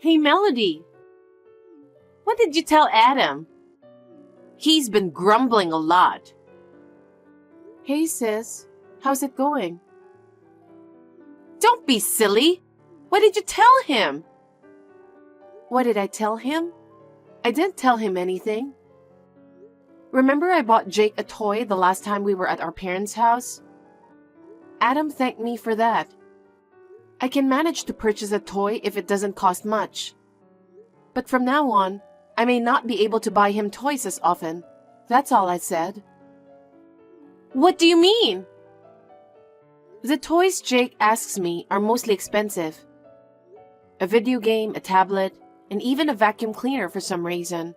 Hey, Melody, what did you tell Adam? He's been grumbling a lot. Hey, sis, how's it going? Don't be silly. What did you tell him? What did I tell him? I didn't tell him anything. Remember I bought Jake a toy the last time we were at our parents' house? Adam thanked me for that. I can manage to purchase a toy if it doesn't cost much. But from now on, I may not be able to buy him toys as often. That's all I said. What do you mean? The toys Jake asks me are mostly expensive. A video game, a tablet, and even a vacuum cleaner for some reason.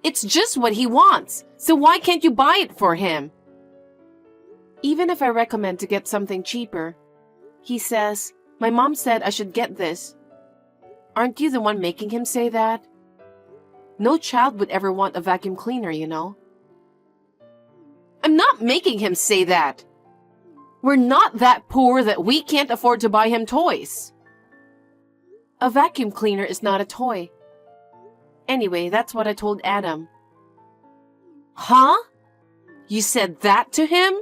It's just what he wants, so why can't you buy it for him? Even if I recommend to get something cheaper, he says, "My mom said I should get this." Aren't you the one making him say that? No child would ever want a vacuum cleaner, you know. I'm not making him say that. We're not that poor that we can't afford to buy him toys. A vacuum cleaner is not a toy. Anyway, that's what I told Adam. Huh? You said that to him?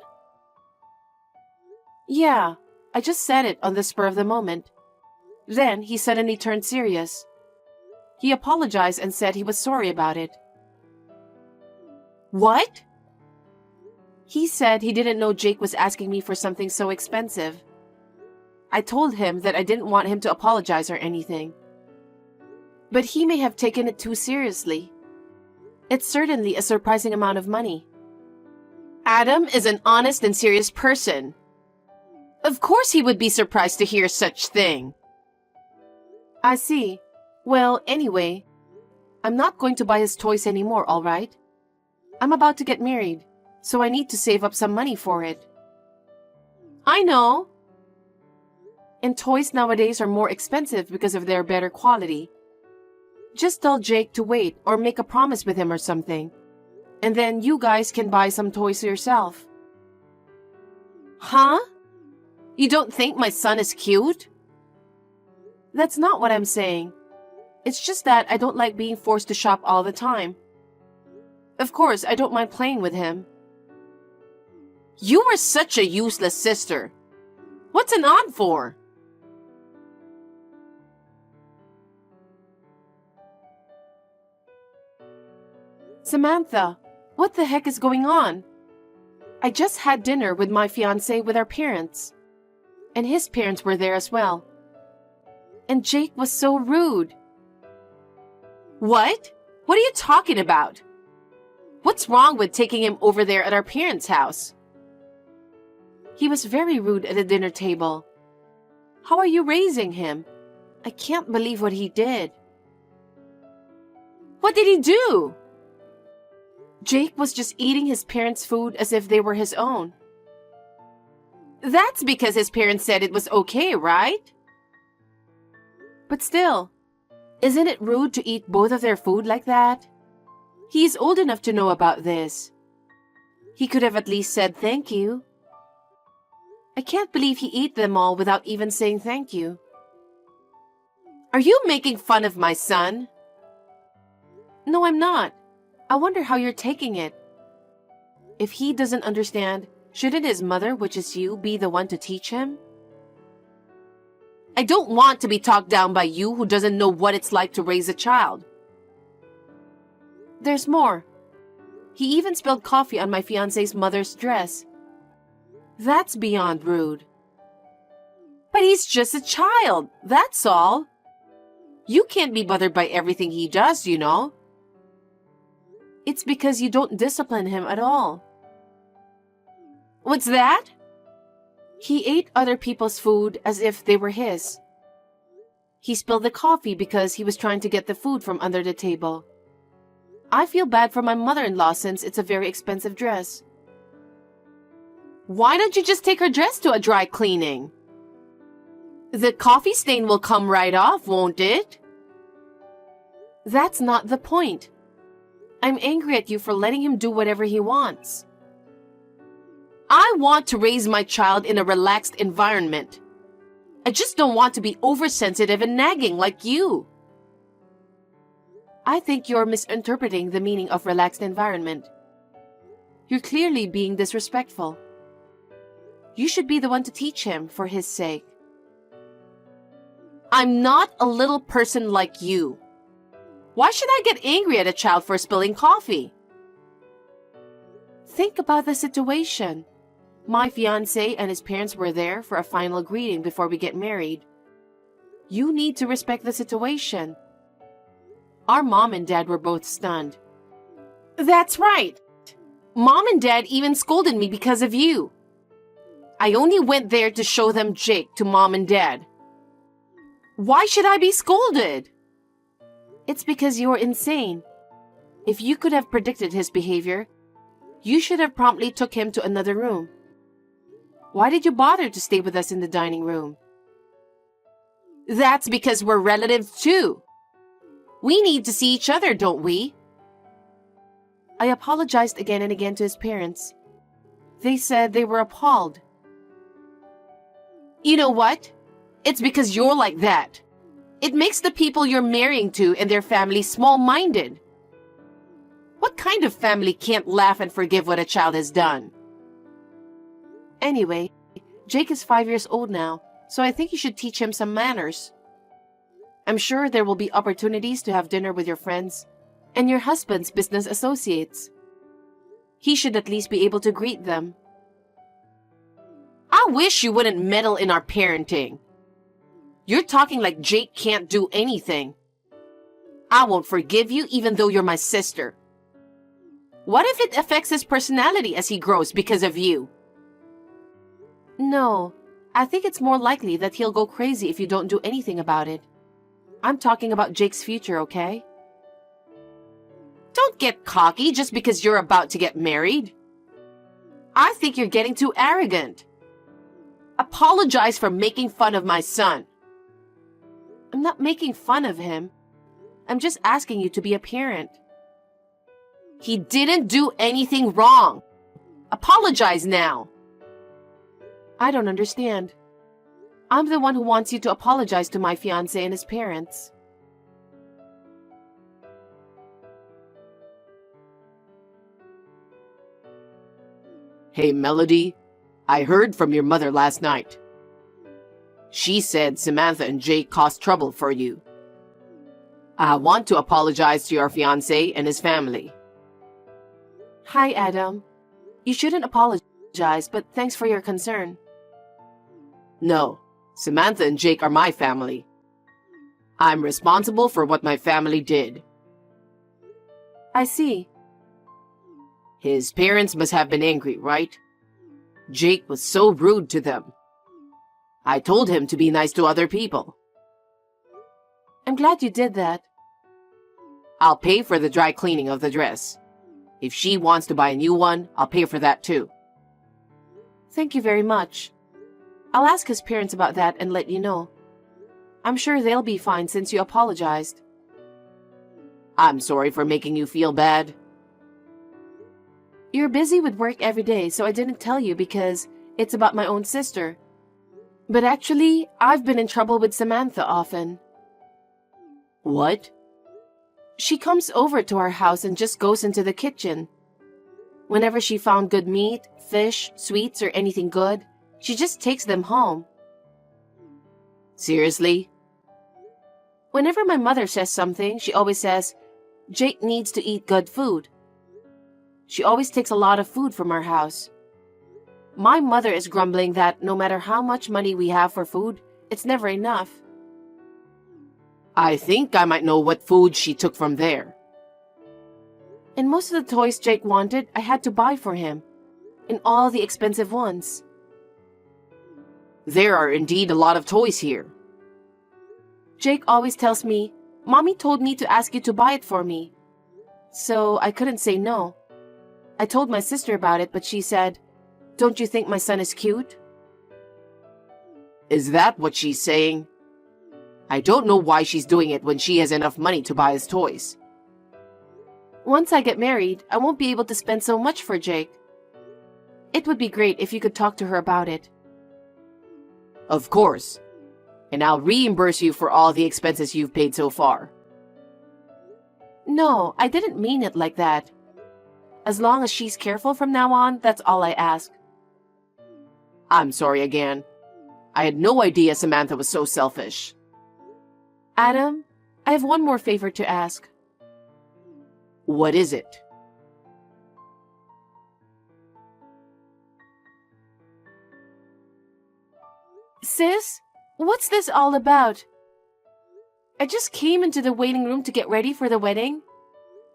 Yeah, I just said it on the spur of the moment. Then he suddenly turned serious. He apologized and said he was sorry about it. What? He said he didn't know Jake was asking me for something so expensive. I told him that I didn't want him to apologize or anything. But he may have taken it too seriously. It's certainly a surprising amount of money. Adam is an honest and serious person. Of course he would be surprised to hear such thing. I see. Well, anyway, I'm not going to buy his toys anymore, all right? I'm about to get married, so I need to save up some money for it. I know. And toys nowadays are more expensive because of their better quality. Just tell Jake to wait or make a promise with him or something. And then you guys can buy some toys yourself. Huh? You don't think my son is cute? That's not what I'm saying. It's just that I don't like being forced to shop all the time. Of course, I don't mind playing with him. You are such a useless sister. What's an aunt for? Samantha, what the heck is going on? I just had dinner with my fiancé with our parents. And his parents were there as well. And Jake was so rude. What? What are you talking about? What's wrong with taking him over there at our parents' house? He was very rude at the dinner table. How are you raising him? I can't believe what he did. What did he do? Jake was just eating his parents' food as if they were his own. That's because his parents said it was okay, right? But still, isn't it rude to eat both of their food like that? He is old enough to know about this. He could have at least said thank you. I can't believe he ate them all without even saying thank you. Are you making fun of my son? No, I'm not. I wonder how you're taking it. If he doesn't understand, shouldn't his mother, which is you, be the one to teach him? I don't want to be talked down by you who doesn't know what it's like to raise a child. There's more. He even spilled coffee on my fiancé's mother's dress. That's beyond rude. But he's just a child, that's all. You can't be bothered by everything he does, you know. It's because you don't discipline him at all. What's that? He ate other people's food as if they were his. He spilled the coffee because he was trying to get the food from under the table. I feel bad for my mother-in-law since it's a very expensive dress. Why don't you just take her dress to a dry cleaning? The coffee stain will come right off, won't it? That's not the point. I'm angry at you for letting him do whatever he wants. I want to raise my child in a relaxed environment. I just don't want to be oversensitive and nagging like you. I think you're misinterpreting the meaning of relaxed environment. You're clearly being disrespectful. You should be the one to teach him for his sake. I'm not a little person like you. Why should I get angry at a child for spilling coffee? Think about the situation. My fiancé and his parents were there for a final greeting before we get married. You need to respect the situation. Our mom and dad were both stunned. That's right. Mom and dad even scolded me because of you. I only went there to show them Jake to mom and dad. Why should I be scolded? It's because you're insane. If you could have predicted his behavior, you should have promptly took him to another room. Why did you bother to stay with us in the dining room? That's because we're relatives too. We need to see each other, don't we? I apologized again and again to his parents. They said they were appalled. You know what? It's because you're like that. It makes the people you're marrying to and their family small-minded. What kind of family can't laugh and forgive what a child has done? Anyway, Jake is 5 years old now, so I think you should teach him some manners. I'm sure there will be opportunities to have dinner with your friends and your husband's business associates. He should at least be able to greet them. I wish you wouldn't meddle in our parenting. You're talking like Jake can't do anything. I won't forgive you even though you're my sister. What if it affects his personality as he grows because of you? No, I think it's more likely that he'll go crazy if you don't do anything about it. I'm talking about Jake's future, okay? Don't get cocky just because you're about to get married. I think you're getting too arrogant. Apologize for making fun of my son. I'm not making fun of him. I'm just asking you to be a parent. He didn't do anything wrong. Apologize now. I don't understand. I'm the one who wants you to apologize to my fiancé and his parents. Hey, Melody, I heard from your mother last night. She said Samantha and Jake caused trouble for you. I want to apologize to your fiancé and his family. Hi, Adam. You shouldn't apologize, but thanks for your concern. No, Samantha and Jake are my family. I'm responsible for what my family did. I see. His parents must have been angry, right? Jake was so rude to them. I told him to be nice to other people. I'm glad you did that. I'll pay for the dry cleaning of the dress. If she wants to buy a new one, I'll pay for that too. Thank you very much. I'll ask his parents about that and let you know. I'm sure they'll be fine since you apologized. I'm sorry for making you feel bad. You're busy with work every day, so I didn't tell you because it's about my own sister. But actually, I've been in trouble with Samantha often. What? She comes over to our house and just goes into the kitchen. Whenever she found good meat, fish, sweets, or anything good, she just takes them home. Seriously? Whenever my mother says something, she always says, Jake needs to eat good food. She always takes a lot of food from our house. My mother is grumbling that no matter how much money we have for food, it's never enough. I think I might know what food she took from there. And most of the toys Jake wanted, I had to buy for him. And all the expensive ones. There are indeed a lot of toys here. Jake always tells me, Mommy told me to ask you to buy it for me. So I couldn't say no. I told my sister about it, but she said, Don't you think my son is cute? Is that what she's saying? I don't know why she's doing it when she has enough money to buy his toys. Once I get married, I won't be able to spend so much for Jake. It would be great if you could talk to her about it. Of course. and I'll reimburse you for all the expenses you've paid so far. No, I didn't mean it like that. As long as she's careful from now on, that's all I ask. I'm sorry again. I had no idea Samantha was so selfish. Adam, I have one more favor to ask. What is it? Sis, what's this all about? I just came into the waiting room to get ready for the wedding,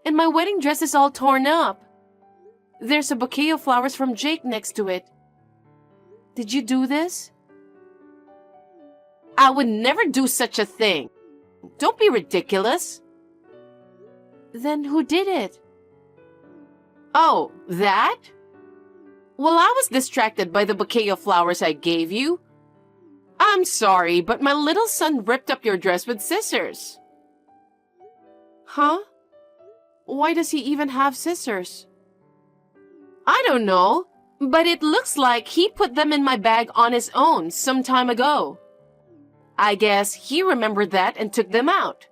and my wedding dress is all torn up. There's a bouquet of flowers from Jake next to it. Did you do this? I would never do such a thing. Don't be ridiculous. Then who did it? Oh, that? Well, I was distracted by the bouquet of flowers I gave you. I'm sorry, but my little son ripped up your dress with scissors. Huh? Why does he even have scissors? I don't know, but it looks like he put them in my bag on his own some time ago. I guess he remembered that and took them out.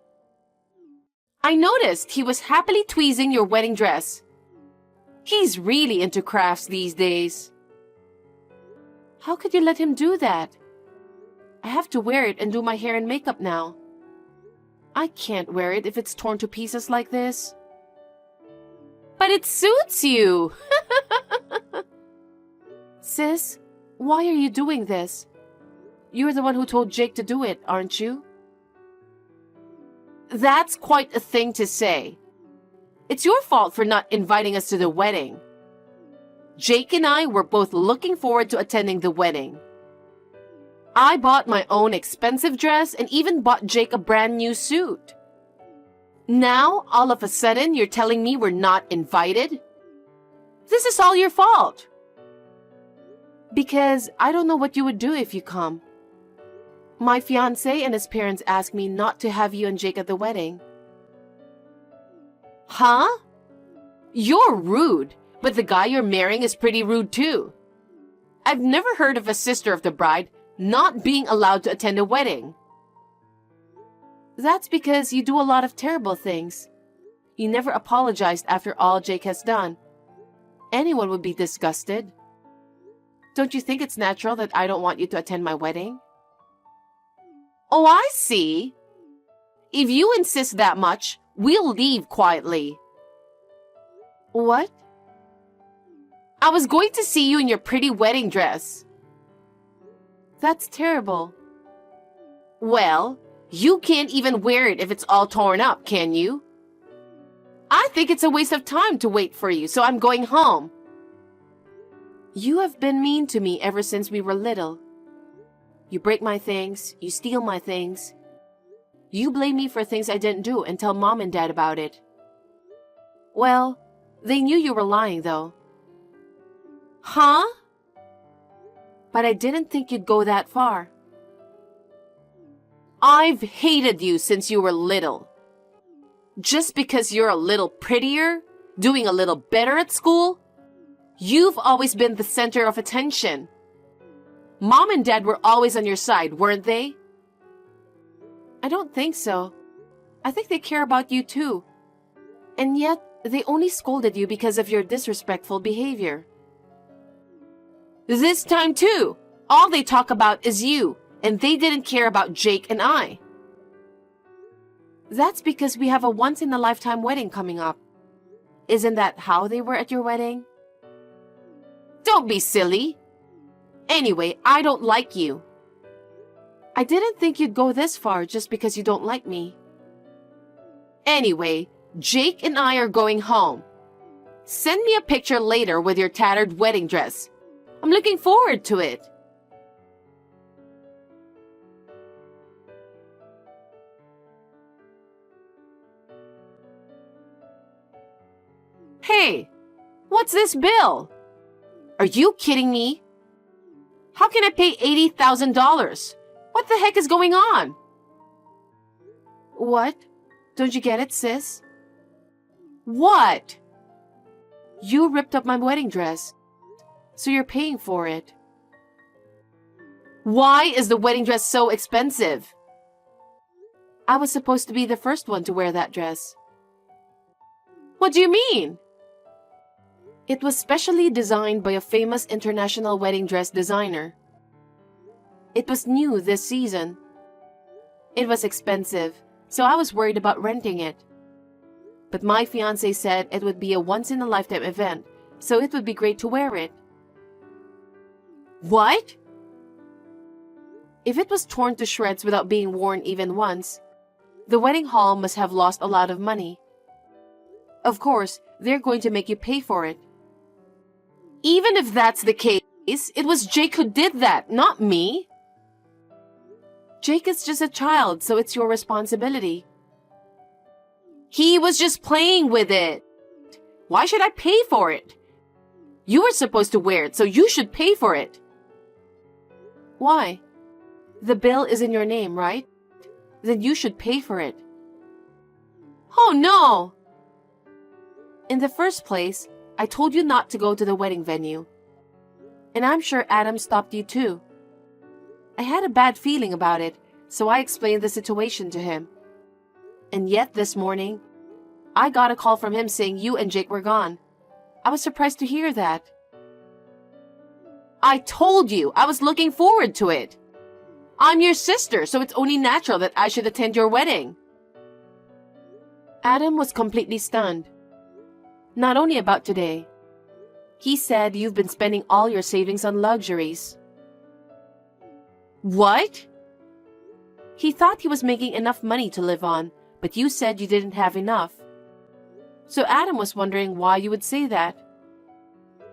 I noticed he was happily tweezing your wedding dress. He's really into crafts these days. How could you let him do that? I have to wear it and do my hair and makeup now. I can't wear it if it's torn to pieces like this. But it suits you. Sis, why are you doing this? You're the one who told Jake to do it, aren't you? That's quite a thing to say. It's your fault for not inviting us to the wedding. Jake and I were both looking forward to attending the wedding. I bought my own expensive dress and even bought Jake a brand new suit. Now, all of a sudden, you're telling me we're not invited? This is all your fault. Because I don't know what you would do if you come. My fiancé and his parents asked me not to have you and Jake at the wedding. Huh? You're rude, but the guy you're marrying is pretty rude too. I've never heard of a sister of the bride not being allowed to attend a wedding. That's because you do a lot of terrible things. You never apologized after all Jake has done. Anyone would be disgusted. Don't you think it's natural that I don't want you to attend my wedding? Oh, I see. If you insist that much, we'll leave quietly. What? I was going to see you in your pretty wedding dress. That's terrible. Well, you can't even wear it if it's all torn up, can you? I think it's a waste of time to wait for you, so I'm going home. You have been mean to me ever since we were little. You break my things, you steal my things. You blame me for things I didn't do and tell Mom and Dad about it. Well, they knew you were lying, though. Huh? But I didn't think you'd go that far. I've hated you since you were little. Just because you're a little prettier, doing a little better at school, you've always been the center of attention. Mom and Dad were always on your side, weren't they? I don't think so. I think they care about you too. And yet, they only scolded you because of your disrespectful behavior. This time too, all they talk about is you, and they didn't care about Jake and I. That's because we have a once-in-a-lifetime wedding coming up. Isn't that how they were at your wedding? Don't be silly. Anyway, I don't like you. I didn't think you'd go this far just because you don't like me. Anyway, Jake and I are going home. Send me a picture later with your tattered wedding dress. I'm looking forward to it. Hey, what's this bill? Are you kidding me? How can I pay $80,000? What the heck is going on? What? Don't you get it, sis? What? You ripped up my wedding dress, so you're paying for it. Why is the wedding dress so expensive? I was supposed to be the first one to wear that dress. What do you mean? It was specially designed by a famous international wedding dress designer. It was new this season. It was expensive, so I was worried about renting it. But my fiancé said it would be a once-in-a-lifetime event, so it would be great to wear it. What? If it was torn to shreds without being worn even once, the wedding hall must have lost a lot of money. Of course, they're going to make you pay for it. Even if that's the case, it was Jake who did that, not me. Jake is just a child, so it's your responsibility. He was just playing with it. Why should I pay for it? You were supposed to wear it, so you should pay for it. Why? The bill is in your name, right? Then you should pay for it. Oh no! In the first place, I told you not to go to the wedding venue. And I'm sure Adam stopped you too. I had a bad feeling about it, so I explained the situation to him. And yet this morning, I got a call from him saying you and Jake were gone. I was surprised to hear that. I told you I was looking forward to it. I'm your sister, so it's only natural that I should attend your wedding. Adam was completely stunned. Not only about today. He said you've been spending all your savings on luxuries. What? He thought he was making enough money to live on, but you said you didn't have enough. So Adam was wondering why you would say that.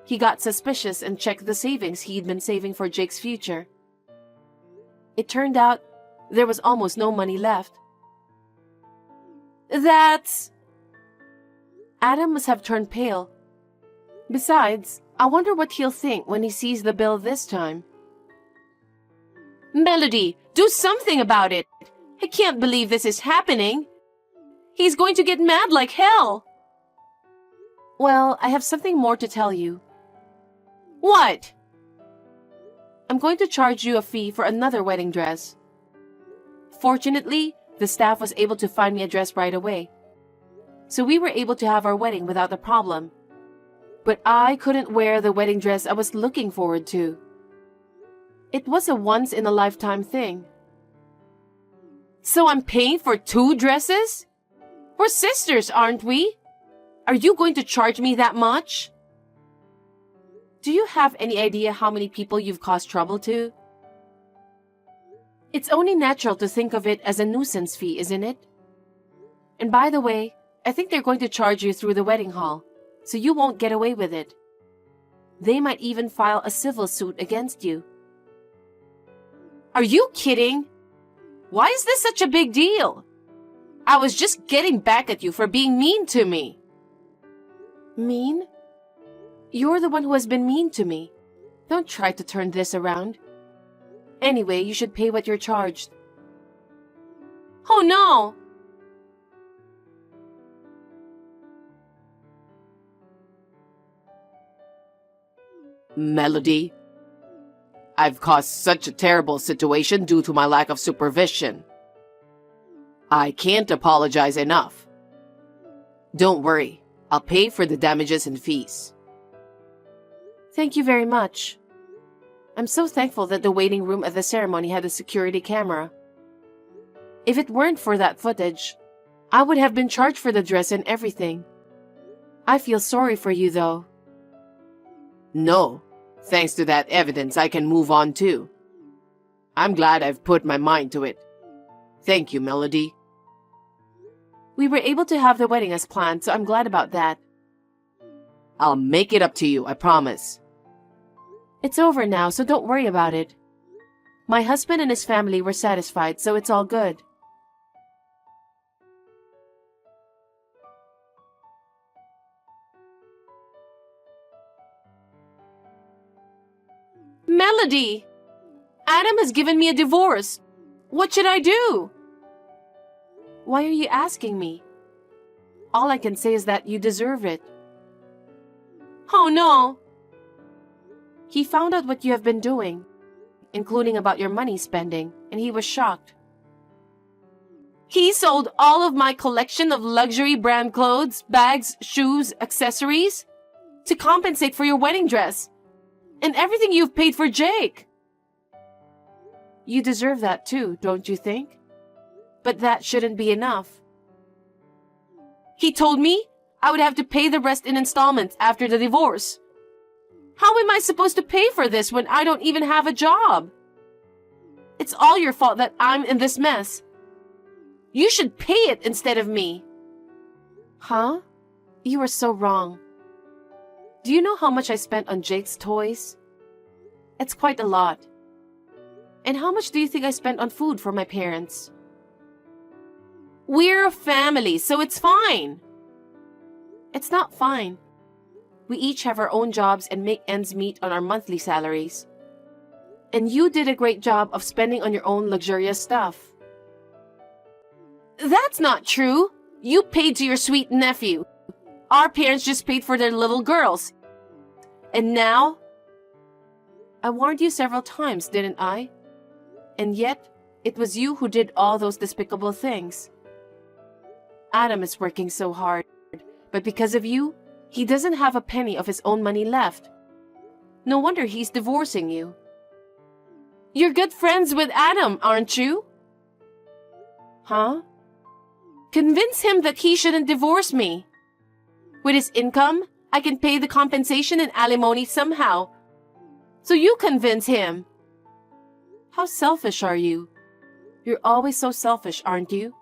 He got suspicious and checked the savings he'd been saving for Jake's future. It turned out there was almost no money left. That's... Adam must have turned pale. Besides, I wonder what he'll think when he sees the bill this time. Melody, do something about it! I can't believe this is happening! He's going to get mad like hell! Well, I have something more to tell you. What? I'm going to charge you a fee for another wedding dress. Fortunately, the staff was able to find me a dress right away. So we were able to have our wedding without a problem. But I couldn't wear the wedding dress I was looking forward to. It was a once-in-a-lifetime thing. So I'm paying for 2 dresses? We're sisters, aren't we? Are you going to charge me that much? Do you have any idea how many people you've caused trouble to? It's only natural to think of it as a nuisance fee, isn't it? And by the way, I think they're going to charge you through the wedding hall, so you won't get away with it. They might even file a civil suit against you. Are you kidding? Why is this such a big deal? I was just getting back at you for being mean to me. Mean? You're the one who has been mean to me. Don't try to turn this around. Anyway, you should pay what you're charged. Oh no! Melody, I've caused such a terrible situation due to my lack of supervision. I can't apologize enough. Don't worry, I'll pay for the damages and fees. Thank you very much. I'm so thankful that the waiting room at the ceremony had a security camera. If it weren't for that footage, I would have been charged for the dress and everything. I feel sorry for you, though. No, thanks to that evidence, I can move on too. I'm glad I've put my mind to it. Thank you, Melody. We were able to have the wedding as planned, so I'm glad about that. I'll make it up to you, I promise. It's over now, so don't worry about it. My husband and his family were satisfied, so it's all good. Melody! Adam has given me a divorce. What should I do? Why are you asking me? All I can say is that you deserve it. Oh no! He found out what you have been doing. including about your money spending, and he was shocked. He sold all of my collection of luxury brand clothes, bags, shoes, accessories to compensate for your wedding dress and everything you've paid for Jake. You deserve that too, don't you think? But that shouldn't be enough. He told me I would have to pay the rest in installments after the divorce. How am I supposed to pay for this when I don't even have a job? It's all your fault that I'm in this mess. You should pay it instead of me. Huh? You are so wrong. Do you know how much I spent on Jake's toys? It's quite a lot. And how much do you think I spent on food for my parents? We're a family, so it's fine. It's not fine. We each have our own jobs and make ends meet on our monthly salaries. And you did a great job of spending on your own luxurious stuff. That's not true. You paid to your sweet nephew. Our parents just paid for their little girls. And now? I warned you several times, didn't I? And yet, it was you who did all those despicable things. Adam is working so hard, but because of you, he doesn't have a penny of his own money left. No wonder he's divorcing you. You're good friends with Adam, aren't you? Huh? Convince him that he shouldn't divorce me. With his income, I can pay the compensation and alimony somehow. So you convince him. How selfish are you? You're always so selfish, aren't you?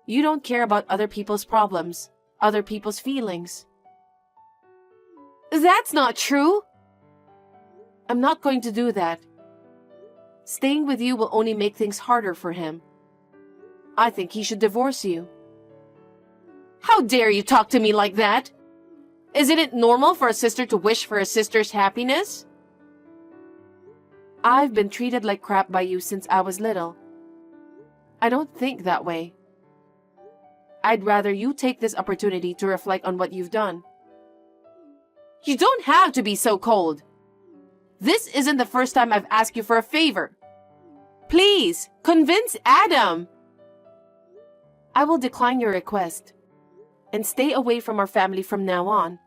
You don't care about other people's problems, other people's feelings. That's not true. I'm not going to do that. Staying with you will only make things harder for him. I think he should divorce you. How dare you talk to me like that? Isn't it normal for a sister to wish for a sister's happiness? I've been treated like crap by you since I was little. I don't think that way. I'd rather you take this opportunity to reflect on what you've done. You don't have to be so cold. This isn't the first time I've asked you for a favor. Please, convince Adam. I will decline your request and stay away from our family from now on.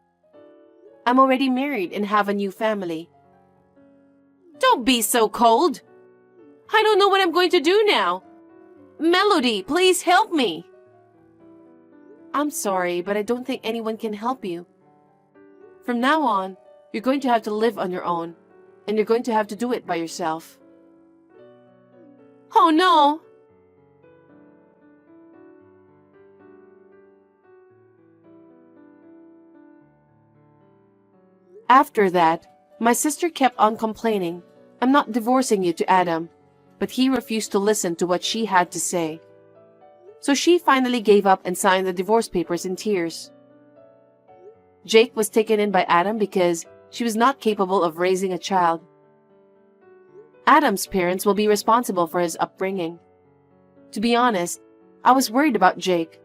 I'm already married and have a new family. Don't be so cold. I don't know what I'm going to do now. Melody, please help me. I'm sorry, but I don't think anyone can help you. From now on, you're going to have to live on your own, and you're going to have to do it by yourself. Oh no! After that, my sister kept on complaining, I'm not divorcing you to Adam, but he refused to listen to what she had to say. So she finally gave up and signed the divorce papers in tears. Jake was taken in by Adam because she was not capable of raising a child. Adam's parents will be responsible for his upbringing. To be honest, I was worried about Jake,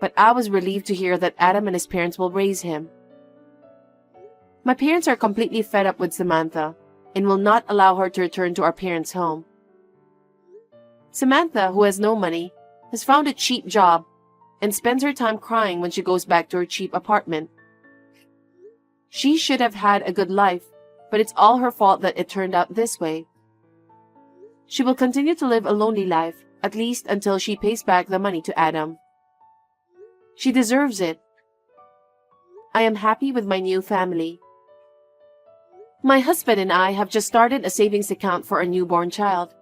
but I was relieved to hear that Adam and his parents will raise him. My parents are completely fed up with Samantha and will not allow her to return to our parents' home. Samantha, who has no money, has found a cheap job and spends her time crying when she goes back to her cheap apartment. She should have had a good life, but it's all her fault that it turned out this way. She will continue to live a lonely life, at least until she pays back the money to Adam. She deserves it. I am happy with my new family. My husband and I have just started a savings account for a newborn child.